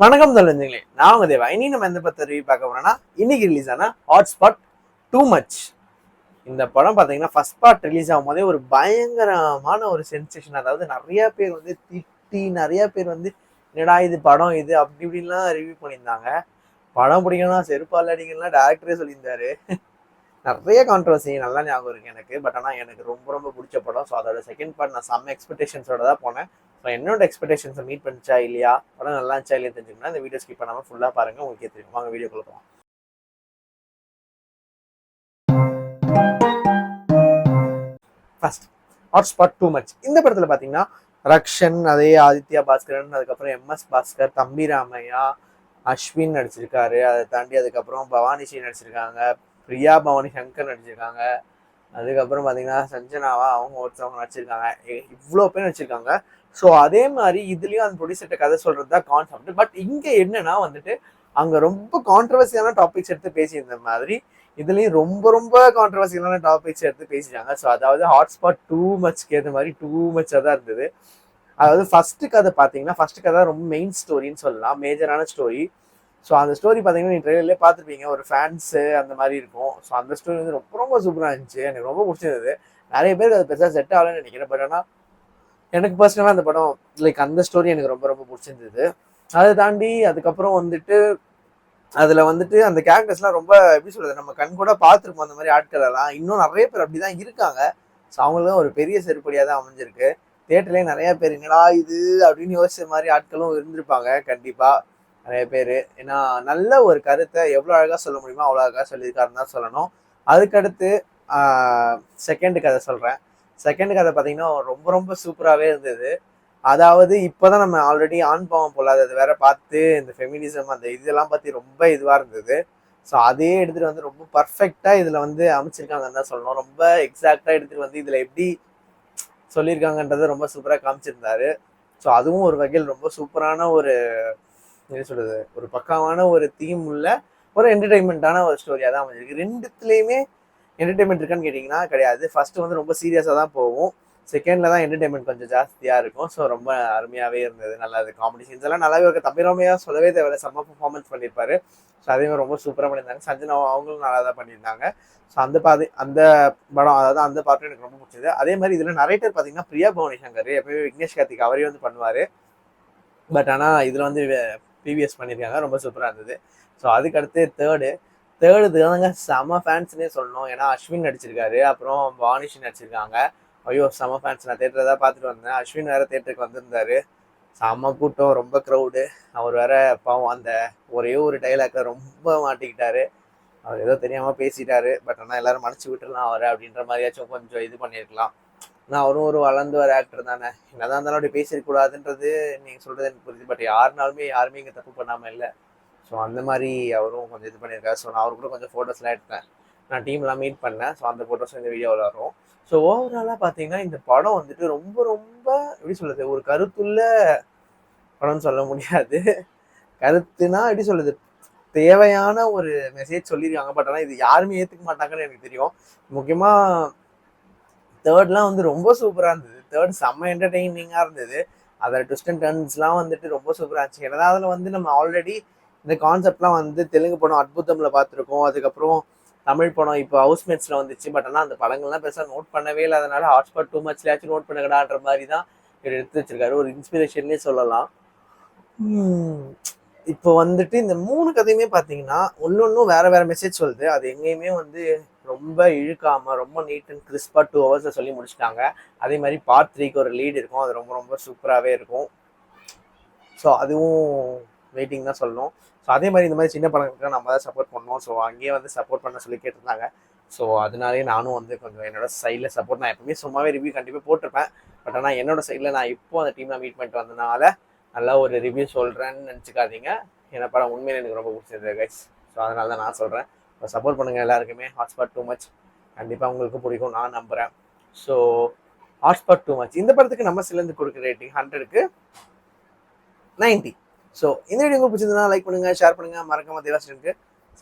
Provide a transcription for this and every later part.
வணக்கம் தலைவர்களே, நான் உங்க தேவா. இனி நம்ம எந்த பத்தி ரிவ்யூ பார்க்க போறோம்னா, இன்னைக்கு ரிலீஸ் ஆன ஹாட்ஸ்பாட் டூ மச். இந்த படம் பார்த்தீங்கன்னா ஃபர்ஸ்ட் பார்ட் ரிலீஸ் ஆகும் போதே ஒரு பயங்கரமான ஒரு சென்சேஷன். அதாவது நிறைய பேர் வந்து திட்டி, நிறைய பேர் வந்து என்னடா இது படம் இது அப்படி இப்படின்லாம் ரிவ்யூ பண்ணியிருந்தாங்க. படம் பிடிக்கணும் செருப்பால் அடிக்கலாம் டேரக்டரே சொல்லியிருந்தாரு. நிறைய கான்ட்ரவர்சி நல்லா ஞாபகம் இருக்கு எனக்கு. பட் ஆனால் எனக்கு ரொம்ப ரொம்ப பிடிச்ச படம். ஸோ அதோட செகண்ட் பார்ட் நான் செம்ம எக்ஸ்பெக்டேஷன்ஸோட தான் போனேன். ஸோ என்னோட எக்ஸ்பெக்டேஷன்ஸை மீட் பண்ணிச்சா இல்லையா, படம் நல்லா இருந்துச்சா இல்லையா தெரிஞ்சுக்கணும். இந்த வீடியோ ஸ்கிப் பண்ணாமல் ஃபுல்லாக பாருங்க, உங்களுக்கே தெரியும். வாங்க வீடியோக்குள்ள போகலாம். First hotspot too much. இந்த படத்தில் பார்த்தீங்கன்னா ரக்ஷன், அதே ஆதித்யா பாஸ்கரன், அதுக்கப்புறம் எம்எஸ் பாஸ்கர், தம்பி ராமையா, அஸ்வின் நடிச்சிருக்காரு. அதை தாண்டி அதுக்கப்புறம் பவானி ஸ்ரீ நடிச்சிருக்காங்க, பிரியா பவானி சங்கர் நடிச்சிருக்காங்க, அதுக்கப்புறம் பார்த்தீங்கன்னா சஞ்சனாவா அவங்க ஒருத்தவங்க நடிச்சிருக்காங்க. இவ்வளோ பேர் நடிச்சிருக்காங்க. ஸோ அதே மாதிரி இதுலேயும் அந்த ப்ரொடியூசர்கிட்ட கதை சொல்கிறது தான் கான்செப்ட். பட் இங்கே என்னன்னா வந்துட்டு அங்கே ரொம்ப கான்ட்ரவர்சியான டாபிக்ஸ் எடுத்து பேசியிருந்த மாதிரி இதுலேயும் ரொம்ப ரொம்ப கான்ட்ரவர்சியலான டாபிக்ஸ் எடுத்து பேசிட்டாங்க. ஸோ அதாவது ஹாட்ஸ்பாட் டூ மச்க்கு ஏற்ற மாதிரி டூ மச்சாக தான் இருந்தது. அதாவது ஃபர்ஸ்ட் கதை பார்த்தீங்கன்னா ஃபர்ஸ்ட் கதை ரொம்ப மெயின் ஸ்டோரின்னு சொல்லலாம், மேஜரான ஸ்டோரி. ஸோ அந்த ஸ்டோரி பார்த்தீங்கன்னா நீ ட்ரெயிலர்லேயே பார்த்துருப்பீங்க, ஒரு ஃபேன்ஸு அந்த மாதிரி இருக்கும். ஸோ அந்த ஸ்டோரி வந்து ரொம்ப ரொம்ப சூப்பராக இருந்துச்சு, எனக்கு ரொம்ப பிடிச்சிருந்தது. நிறைய பேருக்கு அது பெருசாக செட் ஆகலன்னு நினைக்கிறேன். பட் ஆனால் எனக்கு பர்சனலாக அந்த படம் லைக் அந்த ஸ்டோரி எனக்கு ரொம்ப ரொம்ப பிடிச்சிருந்தது. அதை தாண்டி அதுக்கப்புறம் வந்துட்டு அதில் வந்துட்டு அந்த கேரக்டர்ஸ்லாம் ரொம்ப எப்படி சொல்கிறது, நம்ம கண் கூட பார்த்துருப்போம். அந்த மாதிரி ஆட்கள் எல்லாம் இன்னும் நிறைய பேர் அப்படி தான் இருக்காங்க. ஸோ அவங்களும் ஒரு பெரிய செருப்படியாக தான் அமைஞ்சிருக்கு. தேட்டர்லேயே நிறைய பேர் என்னடா இது அப்படின்னு யோசிச்ச மாதிரி ஆட்களும் இருந்திருப்பாங்க கண்டிப்பாக நிறைய பேர். ஏன்னா நல்ல ஒரு கருத்தை எவ்வளோ அழகாக சொல்ல முடியுமோ அவ்வளோ அழகாக சொல்லியிருக்காருன்னு தான் சொல்லணும். அதுக்கடுத்து செகண்ட் கதை சொல்கிறேன். செகண்ட் கதை பார்த்தீங்கன்னா ரொம்ப ரொம்ப சூப்பராகவே இருந்தது. அதாவது இப்போதான் நம்ம ஆல்ரெடி ஆண் பாவம் பொல்லாதது வேற பார்த்து இந்த ஃபெமினிசம் அந்த இதெல்லாம் பற்றி ரொம்ப இதுவாக இருந்தது. ஸோ அதே எடுத்துகிட்டு வந்து ரொம்ப பர்ஃபெக்டாக இதில் வந்து அமைச்சிருக்காங்கன்னு தான் சொல்லணும். ரொம்ப எக்ஸாக்டாக எடுத்துகிட்டு வந்து இதில் எப்படி சொல்லியிருக்காங்கன்றதை ரொம்ப சூப்பராக காமிச்சிருந்தாரு. ஸோ அதுவும் ஒரு வகையில் ரொம்ப சூப்பரான ஒரு என்ன சொல்றது, ஒரு பக்காவான ஒரு தீம் உள்ள ஒரு என்டர்டைன்மெண்ட்டான ஒரு ஸ்டோரியாக தான் அமைஞ்சிருக்கு. ரெண்டுத்துலேயுமே என்டர்டைன்மெண்ட் இருக்கான்னு கேட்டிங்கன்னா கிடையாது. ஃபர்ஸ்ட் வந்து ரொம்ப சீரியஸாக தான் போகும், செகண்டில் தான் என்டர்டைன்மெண்ட் கொஞ்சம் ஜாஸ்தியாக இருக்கும். ஸோ ரொம்ப அருமையாகவே இருந்தது, நல்லா இது காமெடி சீன்ஸ் எல்லாம் நல்லாவே இருக்க. தம்பிராமையாக சொல்லவே தேவையில்ல, செம்ம பர்ஃபார்மன்ஸ் பண்ணியிருப்பாரு. ஸோ அதே மாதிரி ரொம்ப சூப்பராக பண்ணியிருந்தாங்க. சஞ்சனா அவங்களும் நல்லா தான் பண்ணியிருந்தாங்க. ஸோ அந்த அந்த படம் அதாவது அந்த பாட்டும் எனக்கு ரொம்ப பிடிச்சது. அதே மாதிரி இதில் நரேட்டர் பார்த்தீங்கன்னா பிரியா பவானி சங்கர், எப்பயுமே விக்னேஷ் கார்த்திக் அவரே வந்து பண்ணுவார். பட் ஆனால் இதில் வந்து பிவிஎஸ் பண்ணியிருக்காங்க, ரொம்ப சூப்பராக இருந்தது. ஸோ அதுக்கடுத்து தேர்டு தாங்க செம ஃபேன்ஸ்னே சொல்லணும். ஏன்னா அஸ்வின் நடிச்சிருக்காரு, அப்புறம் வானிஷி நடிச்சிருக்காங்க. ஐயோ செம ஃபேன்ஸ், நான் தேட்டரை தான் பார்த்துட்டு வந்தேன். அஸ்வின் வேற தேட்டருக்கு வந்திருந்தாரு. செம கூட்டம், ரொம்ப க்ரௌடு. அவர் வேற பாவம் அந்த ஒரே ஒரு டைலாக்ல ரொம்ப மாட்டிக்கிட்டாரு. அவர் ஏதோ தெரியாமல் பேசிட்டாரு. பட் ஆனால் எல்லாரும் மன்னிச்சு விட்டுலாம் அவரை அப்படின்ற மாதிரியாச்சும் கொஞ்சம் இது பண்ணியிருக்கலாம். ஆனால் அவரும் ஒரு வளர்ந்து வர ஆக்டர் தானே, என்னதான் இருந்தாலும் அப்படி பேசிருக்கூடாதுன்றது நீங்கள் சொல்கிறது எனக்கு புரியுது. பட் யாருமே இங்கே தப்பு பண்ணாமல் இல்லை. ஸோ அந்த மாதிரி அவரும் கொஞ்சம் இது பண்ணியிருக்காரு. ஸோ நான் அவரு கூட கொஞ்சம் ஃபோட்டோஸ்லாம் எடுத்தேன், நான் டீம்லாம் மீட் பண்ணேன். ஸோ அந்த ஃபோட்டோஸும் இந்த வீடியோவில் வரும். ஸோ ஓவராலாக பார்த்தீங்கன்னா இந்த படம் வந்துட்டு ரொம்ப ரொம்ப எப்படி சொல்கிறது, ஒரு கருத்துள்ள படம்னு சொல்ல முடியாது. கருத்துனா எப்படி சொல்கிறது, தேவையான ஒரு மெசேஜ் சொல்லியிருக்காங்க. பட் ஆனால் இது யாருமே ஏற்றுக்க மாட்டாங்கன்னு எனக்கு தெரியும். முக்கியமாக தேர்ட்லாம் வந்து ரொம்ப சூப்பராக இருந்தது. தேர்ட் செம்ம என்டர்டெய்னிங்காக இருந்தது. அதில் ட்விஸ்ட் அண்ட் டர்ன்ஸ்லாம் வந்துட்டு ரொம்ப சூப்பராக இருந்துச்சு. ஏன்னா அதில் வந்து நம்ம ஆல்ரெடி இந்த கான்செப்ட்லாம் வந்து தெலுங்கு படம் அற்புதமில் பார்த்துருக்கோம், அதுக்கப்புறம் தமிழ் படம் இப்போ ஹவுஸ்மேட்ஸில் வந்துச்சு. பட் ஆனால் அந்த படங்கள்லாம் பெருசாக நோட் பண்ணவே இல்லை. அதனால ஹாட்ஸ்பாட் டூ மச்லயாச்சும் நோட் பண்ணுங்கடான்ற மாதிரி தான் இவர் எடுத்து வச்சிருக்காரு, ஒரு இன்ஸ்பிரேஷன்னே சொல்லலாம். இப்போ வந்துட்டு இந்த 3 கதையுமே பார்த்தீங்கன்னா ஒன்னொன்னும் வேற வேற மெசேஜ் சொல்லுது. அது எங்கேயுமே வந்து ரொம்ப இழுக்காம ரொம்ப நீட் அண்ட் கிறிஸ்பா 2 ஹவர்ஸில் சொல்லி முடிச்சிட்டாங்க. அதே மாதிரி பார்ட் 3க்கு ஒரு லீட் இருக்கும், அது ரொம்ப ரொம்ப சூப்பராகவே இருக்கும். ஸோ அதுவும் வெயிட்டிங் தான் சொல்லணும். ஸோ அதே மாதிரி இந்த மாதிரி சின்ன படங்களுக்கு நம்ம தான் சப்போர்ட் பண்ணோம். ஸோ அங்கேயே வந்து சப்போர்ட் பண்ண சொல்லி கேட்டிருந்தாங்க. ஸோ அதனாலே நானும் வந்து கொஞ்சம் என்னோட சைடில் சப்போர்ட், நான் எப்பவுமே சும்மாவே ரிவ்யூ கண்டிப்பாக போட்டிருப்பேன். பட் ஆனால் என்னோட சைடில் நான் இப்போ அந்த டீமில் மீட் பண்ணிட்டு வந்ததுனால நல்லா ஒரு ரிவ்யூ சொல்கிறேன்னு நினச்சிக்காதீங்க. ஏன்னா படம் உண்மையிலே எனக்கு ரொம்ப பிடிச்சிருந்தது கைஸ். ஸோ அதனால தான் நான் சொல்கிறேன். சப்போர்ட் பண்ணுங்கள் எல்லாருக்குமே. ஹாட்ஸ்பாட் டூ மச் கண்டிப்பாக உங்களுக்கு பிடிக்கும் நான் நம்புகிறேன். ஸோ ஹாட்ஸ்பாட் டூ மச் இந்த படத்துக்கு நம்ம சிலந்து கொடுக்குற ரேட்டிங் 100க்கு 90. ஸோ இந்த வீடியோ உங்களுக்கு பிடிச்சிருந்தா லைக் பண்ணுங்கள், ஷேர் பண்ணுங்கள், மறக்காம தேவாஸ்டனுக்கு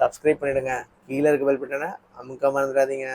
சப்ஸ்கிரைப் பண்ணிவிடுங்க. கீழே இருக்க பெல் பட்டனை அமுக்க மறந்துடாதீங்க.